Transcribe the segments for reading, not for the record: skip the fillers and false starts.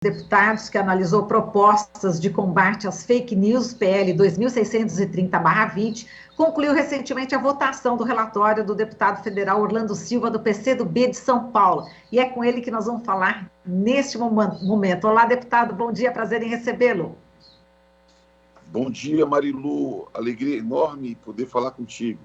Deputados, que analisou propostas de combate às fake news, PL 2630/20, concluiu recentemente a votação do relatório do deputado federal Orlando Silva, do PCdoB de São Paulo. E é com ele que nós vamos falar neste momento. Olá, deputado, bom dia, prazer em recebê-lo. Bom dia, Marilu, alegria enorme poder falar contigo.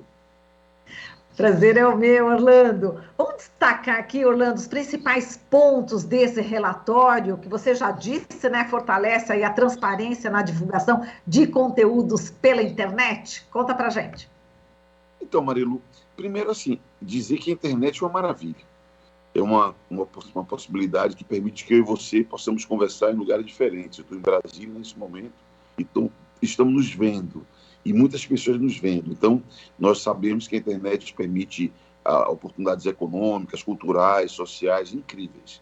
Prazer é o meu, Orlando. Vamos destacar aqui, Orlando, os principais pontos desse relatório, que você já disse, né, fortalece aí a transparência na divulgação de conteúdos pela internet. Conta pra gente. Então, Marilu, primeiro assim, dizer que a internet é uma maravilha. É uma possibilidade que permite que eu e você possamos conversar em lugares diferentes. Eu estou em Brasília nesse momento, então estamos nos vendo. E muitas pessoas nos vendo. Então, nós sabemos que a internet permite oportunidades econômicas, culturais, sociais incríveis.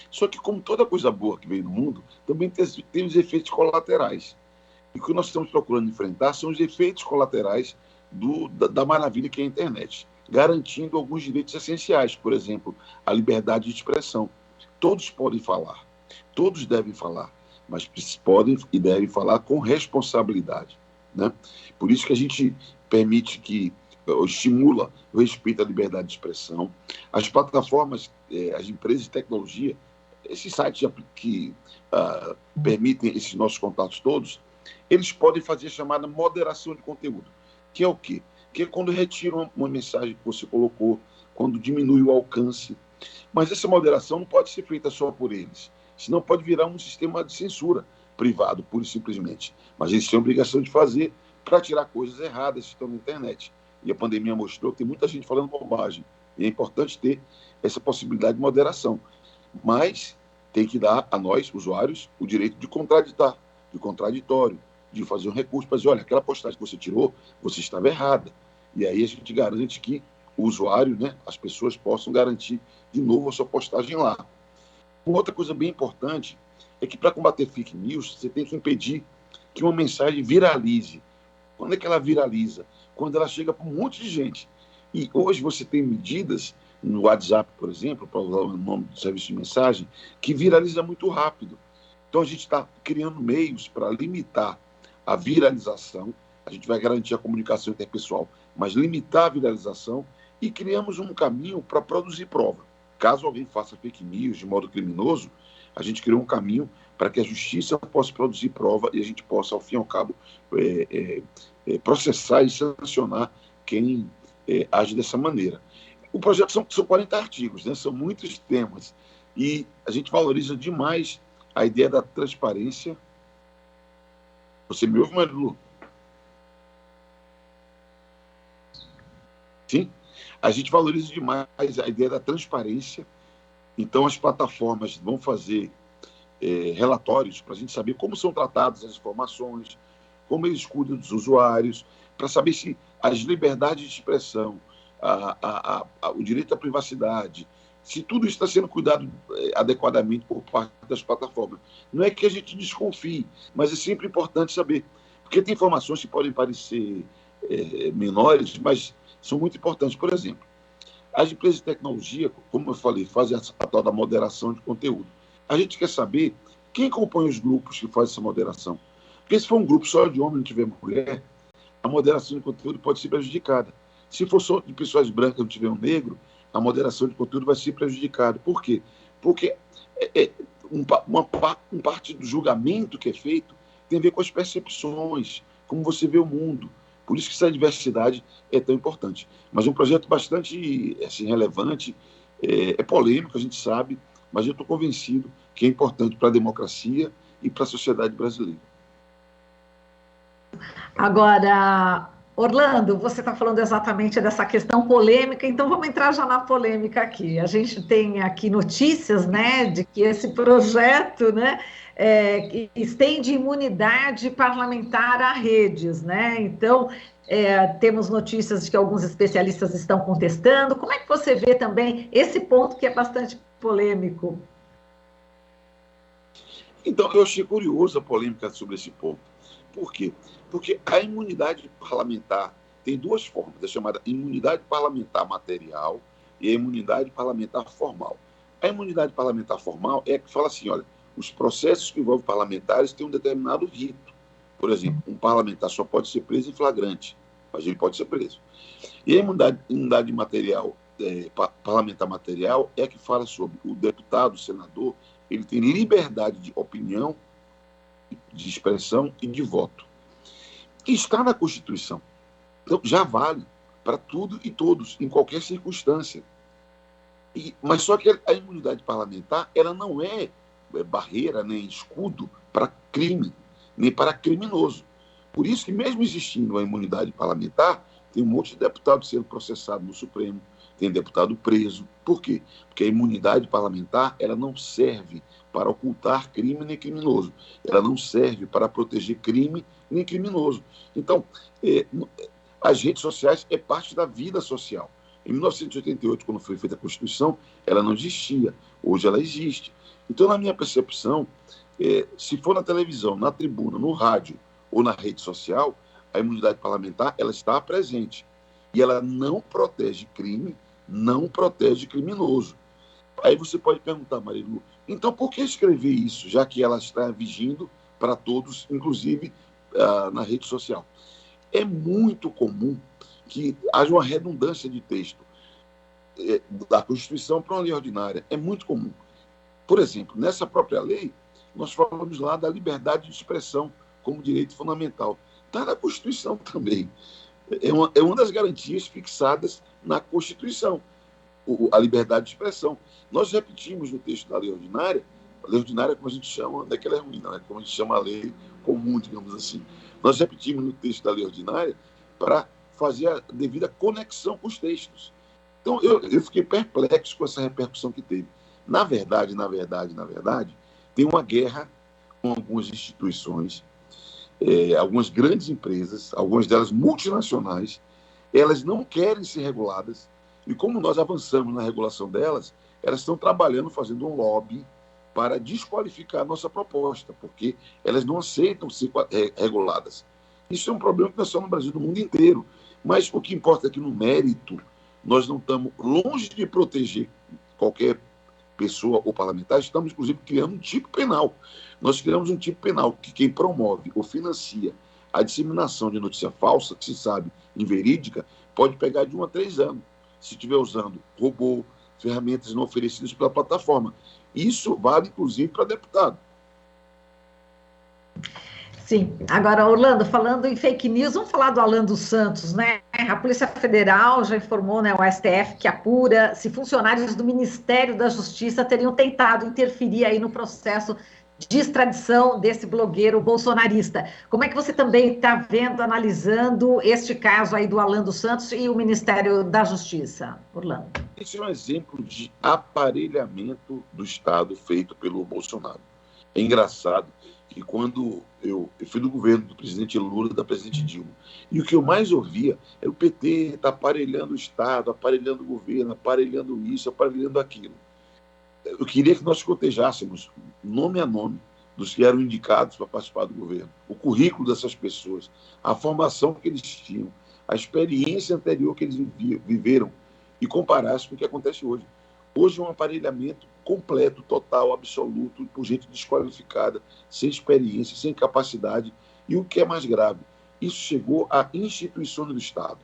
Só que, como toda coisa boa que vem no mundo, também tem os efeitos colaterais. E o que nós estamos procurando enfrentar são os efeitos colaterais da maravilha que é a internet, garantindo alguns direitos essenciais, por exemplo, a liberdade de expressão. Todos podem falar, todos devem falar, mas podem e devem falar com responsabilidade, né? Por isso que a gente permite estimula o respeito à liberdade de expressão. As plataformas, as empresas de tecnologia, esses sites que permitem esses nossos contatos todos, eles podem fazer a chamada moderação de conteúdo, que é o quê? Que é quando retiram uma mensagem que você colocou, quando diminui o alcance. Mas essa moderação não pode ser feita só por eles, senão pode virar um sistema de censura privado, pura e simplesmente. Mas eles têm a obrigação de fazer para tirar coisas erradas que estão na internet. E a pandemia mostrou que tem muita gente falando bobagem. E é importante ter essa possibilidade de moderação. Mas tem que dar a nós, usuários, o direito de contraditar, de contraditório, de fazer um recurso para dizer, olha, aquela postagem que você tirou, você estava errada. E aí a gente garante que o usuário, né, as pessoas possam garantir de novo a sua postagem lá. Uma outra coisa bem importante é que para combater fake news, você tem que impedir que uma mensagem viralize. Quando é que ela viraliza? Quando ela chega para um monte de gente. E hoje você tem medidas no WhatsApp, por exemplo, para usar o nome do serviço de mensagem, que viraliza muito rápido. Então a gente está criando meios para limitar a viralização, a gente vai garantir a comunicação interpessoal, mas limitar a viralização, e criamos um caminho para produzir prova. Caso alguém faça fake news de modo criminoso, a gente criou um caminho para que a justiça possa produzir prova e a gente possa, ao fim e ao cabo, processar e sancionar quem age dessa maneira. O projeto são 40 artigos, né? São muitos temas, e a gente valoriza demais a ideia da transparência. Você me ouve, Marilu? Sim? A gente valoriza demais a ideia da transparência. Então, as plataformas vão fazer relatórios para a gente saber como são tratadas as informações, como eles cuidam dos usuários, para saber se as liberdades de expressão, o direito à privacidade, se tudo isso está sendo cuidado adequadamente por parte das plataformas. Não é que a gente desconfie, mas é sempre importante saber. Porque tem informações que podem parecer menores, mas são muito importantes. Por exemplo, as empresas de tecnologia, como eu falei, fazem a tal da moderação de conteúdo. A gente quer saber quem compõe os grupos que fazem essa moderação. Porque se for um grupo só de homem e não tiver mulher, a moderação de conteúdo pode ser prejudicada. Se for só de pessoas brancas e não tiver um negro, a moderação de conteúdo vai ser prejudicada. Por quê? Porque uma parte do julgamento que é feito tem a ver com as percepções, como você vê o mundo. Por isso que essa diversidade é tão importante. Mas é um projeto bastante assim, relevante, é polêmico, a gente sabe, mas eu estou convencido que é importante para a democracia e para a sociedade brasileira. Agora, Orlando, você está falando exatamente dessa questão polêmica, então vamos entrar já na polêmica aqui. A gente tem aqui notícias, né, de que esse projeto, né, estende imunidade parlamentar a redes, né? Então, temos notícias de que alguns especialistas estão contestando. Como é que você vê também esse ponto que é bastante polêmico? Então, eu achei curioso a polêmica sobre esse ponto. Por quê? Porque a imunidade parlamentar tem duas formas, a chamada imunidade parlamentar material e a imunidade parlamentar formal. A imunidade parlamentar formal é que fala assim, olha, os processos que envolvem parlamentares têm um determinado rito. Por exemplo, um parlamentar só pode ser preso em flagrante, mas ele pode ser preso. E a imunidade material, parlamentar material, é a que fala sobre o deputado, o senador, ele tem liberdade de opinião, de expressão e de voto. E está na Constituição. Então, já vale para tudo e todos, em qualquer circunstância. Mas só que a imunidade parlamentar, ela não é barreira, nem escudo para crime, nem para criminoso. Por isso que, mesmo existindo a imunidade parlamentar, tem um monte de deputado sendo processado no Supremo, tem deputado preso. Por quê? Porque a imunidade parlamentar, ela não serve para ocultar crime nem criminoso. Ela não serve para proteger crime nem criminoso. Então, as redes sociais é parte da vida social. Em 1988, quando foi feita a Constituição, ela não existia. Hoje ela existe. Então, na minha percepção, se for na televisão, na tribuna, no rádio ou na rede social, a imunidade parlamentar ela está presente. E ela não protege crime, não protege criminoso. Aí você pode perguntar, Marilu, então por que escrever isso, já que ela está vigindo para todos, inclusive na rede social? É muito comum que haja uma redundância de texto da Constituição para uma lei ordinária. É muito comum. Por exemplo, nessa própria lei, nós falamos lá da liberdade de expressão como direito fundamental. Está na Constituição também. É uma das garantias fixadas na Constituição, a liberdade de expressão. Nós repetimos no texto da lei ordinária, como a gente chama, não é que ela é ruim, não, é como a gente chama a lei comum, digamos assim. Nós repetimos no texto da lei ordinária para fazer a devida conexão com os textos. Então, eu fiquei perplexo com essa repercussão que teve. Na verdade, tem uma guerra com algumas instituições, algumas grandes empresas, algumas delas multinacionais, elas não querem ser reguladas, e como nós avançamos na regulação delas, elas estão trabalhando, fazendo um lobby para desqualificar a nossa proposta, porque elas não aceitam ser reguladas. Isso é um problema que não é só no Brasil, no mundo inteiro. Mas o que importa é que, no mérito, nós não estamos longe de proteger qualquer pessoa ou parlamentar, estamos, inclusive, criando um tipo penal. Nós criamos um tipo penal que quem promove ou financia a disseminação de notícia falsa, que se sabe inverídica, pode pegar de 1 a 3 anos, se estiver usando robô, ferramentas não oferecidas pela plataforma. Isso vale, inclusive, para deputado. Sim. Agora, Orlando, falando em fake news, vamos falar do Alan dos Santos, né? A Polícia Federal já informou, né, o STF, que apura se funcionários do Ministério da Justiça teriam tentado interferir aí no processo de extradição desse blogueiro bolsonarista. Como é que você também está vendo, analisando este caso aí do Alan dos Santos e o Ministério da Justiça, Orlando? Esse é um exemplo de aparelhamento do Estado feito pelo Bolsonaro. É engraçado que quando eu fui do governo do presidente Lula e da presidente Dilma, e o que eu mais ouvia era o PT tá aparelhando o Estado, aparelhando o governo, aparelhando isso, aparelhando aquilo. Eu queria que nós cotejássemos, nome a nome, dos que eram indicados para participar do governo, o currículo dessas pessoas, a formação que eles tinham, a experiência anterior que eles viveram, e comparasse com o que acontece hoje. Hoje é um aparelhamento completo, total, absoluto, por gente desqualificada, sem experiência, sem capacidade. E o que é mais grave, isso chegou a instituições do Estado.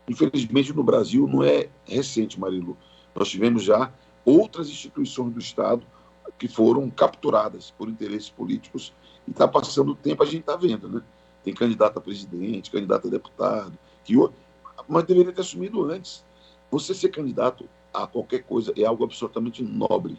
Infelizmente, no Brasil, não é recente, Marilu. Nós tivemos já outras instituições do Estado que foram capturadas por interesses políticos e está passando o tempo, a gente está vendo, né? Tem candidato a presidente, candidato a deputado, mas deveria ter assumido antes. Você ser candidato a qualquer coisa é algo absolutamente nobre,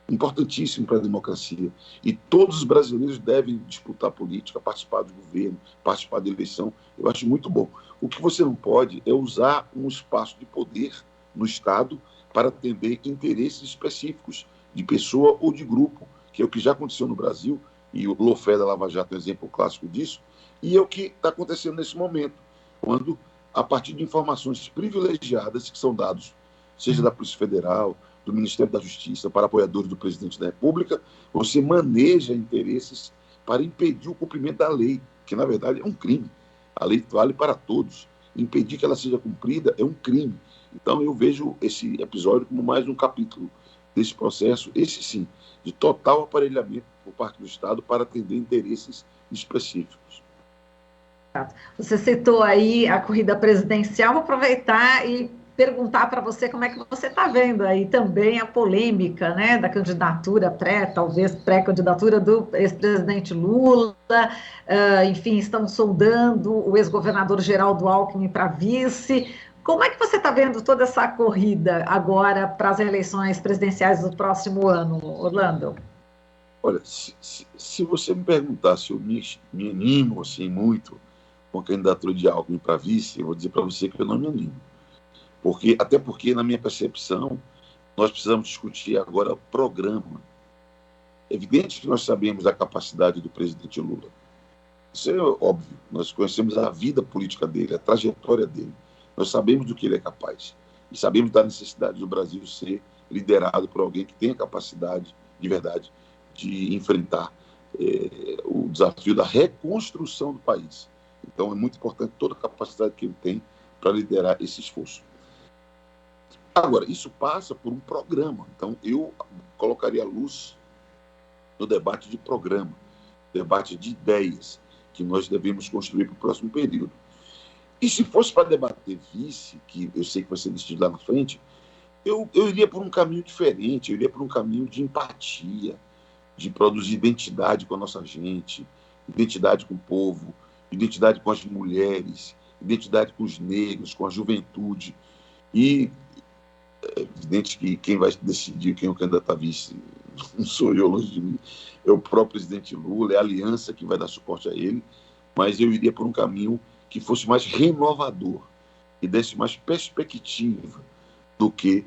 importantíssimo para a democracia. E todos os brasileiros devem disputar política, participar do governo, participar da eleição. Eu acho muito bom. O que você não pode é usar um espaço de poder no Estado para atender interesses específicos de pessoa ou de grupo, que é o que já aconteceu no Brasil, e o Lofé da Lava Jato é um exemplo clássico disso, e é o que está acontecendo nesse momento, quando, a partir de informações privilegiadas que são dados, seja da Polícia Federal, do Ministério da Justiça, para apoiadores do presidente da República, você maneja interesses para impedir o cumprimento da lei, que na verdade é um crime. A lei vale para todos. Impedir que ela seja cumprida é um crime. Então eu vejo esse episódio como mais um capítulo desse processo, esse sim, de total aparelhamento por parte do Estado para atender interesses específicos. Você citou aí a corrida presidencial, vou aproveitar e perguntar para você como é que você está vendo aí também a polêmica, né, da candidatura talvez pré-candidatura do ex-presidente Lula, enfim, estão sondando o ex-governador Geraldo Alckmin para vice. Como é que você está vendo toda essa corrida agora para as eleições presidenciais do próximo ano, Orlando? Olha, se você me perguntar se eu me animo assim, muito com a candidatura de Alckmin para vice, eu vou dizer para você que eu não me animo. Até porque, na minha percepção, nós precisamos discutir agora o programa. É evidente que nós sabemos da capacidade do presidente Lula. Isso é óbvio. Nós conhecemos a vida política dele, a trajetória dele. Nós sabemos do que ele é capaz. E sabemos da necessidade do Brasil ser liderado por alguém que tenha capacidade, de verdade, de enfrentar o desafio da reconstrução do país. Então, é muito importante toda a capacidade que ele tem para liderar esse esforço. Agora, isso passa por um programa. Então, eu colocaria a luz no debate de programa, debate de ideias que nós devemos construir para o próximo período. E se fosse para debater vice, que eu sei que vai ser decidido lá na frente, eu iria por um caminho diferente, eu iria por um caminho de empatia, de produzir identidade com a nossa gente, identidade com o povo, identidade com as mulheres, identidade com os negros, com a juventude. E é evidente que quem vai decidir quem é o candidato a vice não sou eu, longe de mim, é o próprio presidente Lula, é a aliança que vai dar suporte a ele, mas eu iria por um caminho que fosse mais renovador e desse mais perspectiva do que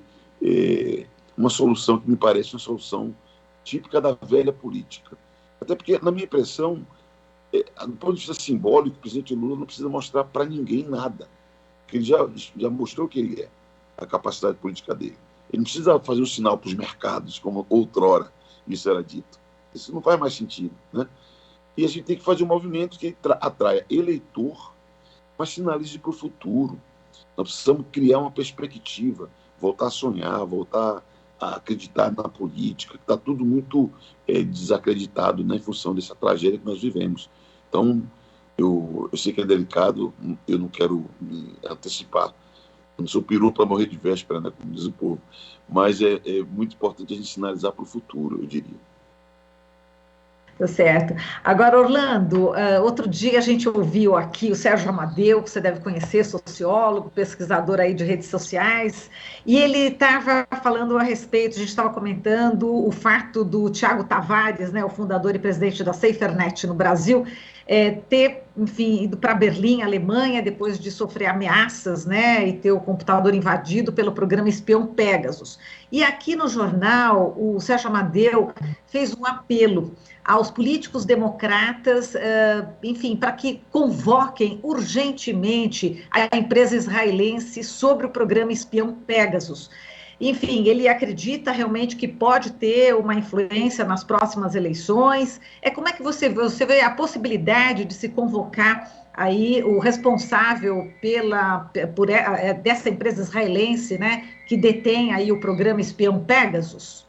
uma solução que me parece uma solução típica da velha política. Até porque, na minha impressão, do ponto de vista simbólico, o presidente Lula não precisa mostrar para ninguém nada, porque ele já mostrou que ele é, a capacidade política dele. Ele não precisa fazer um sinal para os mercados, como outrora isso era dito. Isso não faz mais sentido, né? E a gente tem que fazer um movimento que atraia eleitor, mas sinalize para o futuro. Nós precisamos criar uma perspectiva, voltar a sonhar, voltar a acreditar na política, que está tudo muito desacreditado, né, em função dessa tragédia que nós vivemos. Então, eu sei que é delicado, eu não quero me antecipar. Eu não sou peru para morrer de véspera, né, como diz o povo. Mas é muito importante a gente sinalizar para o futuro, eu diria. Tá certo. Agora, Orlando, outro dia a gente ouviu aqui o Sérgio Amadeu, que você deve conhecer, sociólogo, pesquisador aí de redes sociais, e ele estava falando a respeito, a gente estava comentando o fato do Tiago Tavares, né, o fundador e presidente da SaferNet no Brasil, ter, enfim, ido para Berlim, Alemanha, depois de sofrer ameaças, né, e ter o computador invadido pelo programa espião Pegasus. E aqui no jornal, o Sérgio Amadeu fez um apelo aos políticos democratas, enfim, para que convoquem urgentemente a empresa israelense sobre o programa espião Pegasus. Enfim, ele acredita realmente que pode ter uma influência nas próximas eleições. Como é que você vê a possibilidade de se convocar aí o responsável dessa empresa israelense, né, que detém aí o programa espião Pegasus?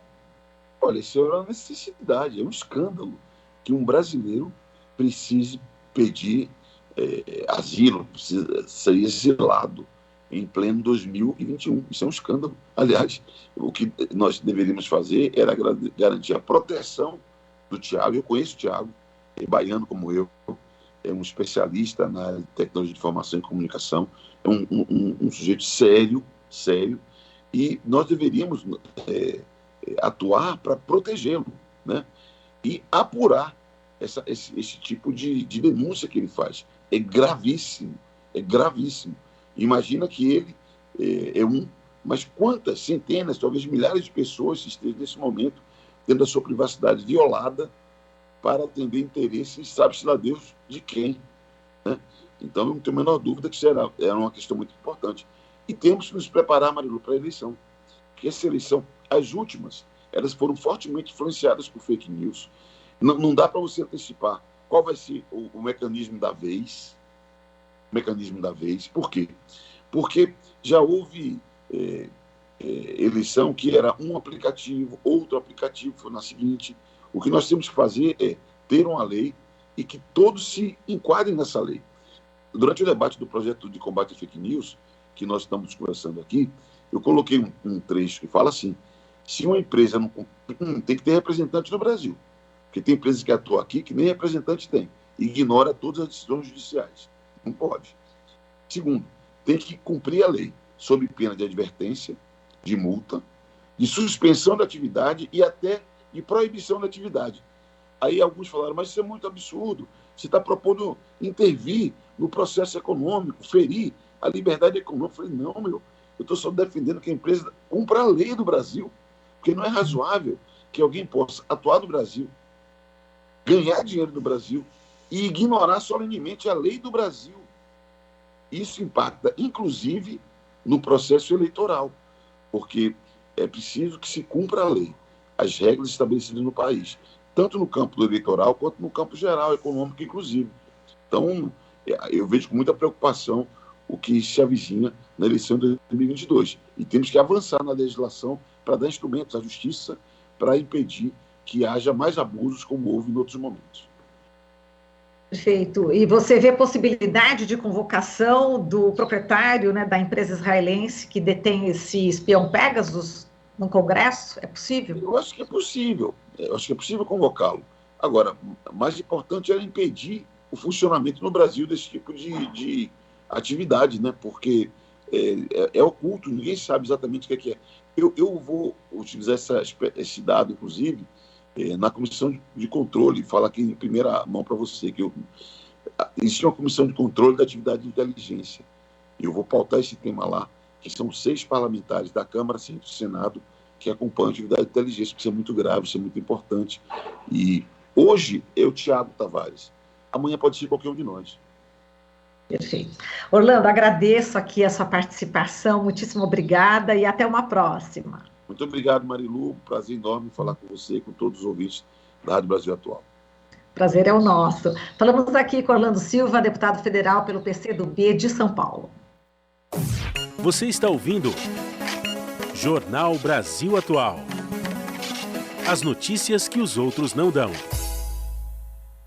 Olha, isso é uma necessidade, é um escândalo que um brasileiro precise pedir asilo, precisa ser exilado em pleno 2021. Isso é um escândalo. Aliás, o que nós deveríamos fazer era garantir a proteção do Tiago. Eu conheço o Tiago, é baiano como eu, é um especialista na área de tecnologia de informação e comunicação, é um sujeito sério, e nós deveríamos atuar para protegê-lo, né? E apurar esse tipo de denúncia que ele faz. É gravíssimo, é gravíssimo. Imagina que ele mas quantas centenas, talvez milhares de pessoas estejam nesse momento tendo a sua privacidade violada para atender interesses, sabe-se lá Deus, de quem, né? Então, eu não tenho a menor dúvida que é uma questão muito importante. E temos que nos preparar, Marilu, para a eleição. Porque essa eleição, as últimas, elas foram fortemente influenciadas por fake news. Não dá para você antecipar qual vai ser o mecanismo da vez. Por quê? Porque já houve eleição que era um aplicativo, outro aplicativo foi na seguinte. O que nós temos que fazer é ter uma lei e que todos se enquadrem nessa lei. Durante o debate do projeto de combate à fake news, que nós estamos conversando aqui, eu coloquei um trecho que fala assim: se uma empresa não tem que ter representante no Brasil, porque tem empresas que atuam aqui que nem representante tem, e ignora todas as decisões judiciais. Não pode. Segundo, tem que cumprir a lei, sob pena de advertência, de multa, de suspensão da atividade e até de proibição da atividade. Aí alguns falaram, mas isso é muito absurdo, você está propondo intervir no processo econômico, ferir a liberdade econômica. Eu falei, não, eu estou só defendendo que a empresa cumpra a lei do Brasil, porque não é razoável que alguém possa atuar no Brasil, ganhar dinheiro no Brasil e ignorar solenemente a lei do Brasil. Isso impacta, inclusive, no processo eleitoral, porque é preciso que se cumpra a lei, as regras estabelecidas no país, tanto no campo do eleitoral quanto no campo geral, econômico, inclusive. Então, eu vejo com muita preocupação o que se avizinha na eleição de 2022. E temos que avançar na legislação para dar instrumentos à justiça para impedir que haja mais abusos como houve em outros momentos. Perfeito. E você vê possibilidade de convocação do proprietário, né, da empresa israelense que detém esse espião Pegasus no Congresso? É possível? Eu acho que é possível. Eu acho que é possível convocá-lo. Agora, mais importante era impedir o funcionamento no Brasil desse tipo de atividade, né? Porque é oculto, ninguém sabe exatamente o que é. Eu vou utilizar esse dado, inclusive, na comissão de controle, falar aqui em primeira mão para você, que existe uma comissão de controle da atividade de inteligência. Eu vou pautar esse tema lá, que são 6 parlamentares da Câmara e do Senado que acompanham a atividade de inteligência, porque isso é muito grave, isso é muito importante. E hoje é o Tiago Tavares, amanhã pode ser qualquer um de nós. Perfeito. Orlando, agradeço aqui a sua participação, muitíssimo obrigada e até uma próxima. Muito obrigado, Marilu, prazer enorme falar com você e com todos os ouvintes da Rádio Brasil Atual. Prazer é o nosso. Falamos aqui com Orlando Silva, deputado federal pelo PCdoB de São Paulo. Você está ouvindo Jornal Brasil Atual. As notícias que os outros não dão.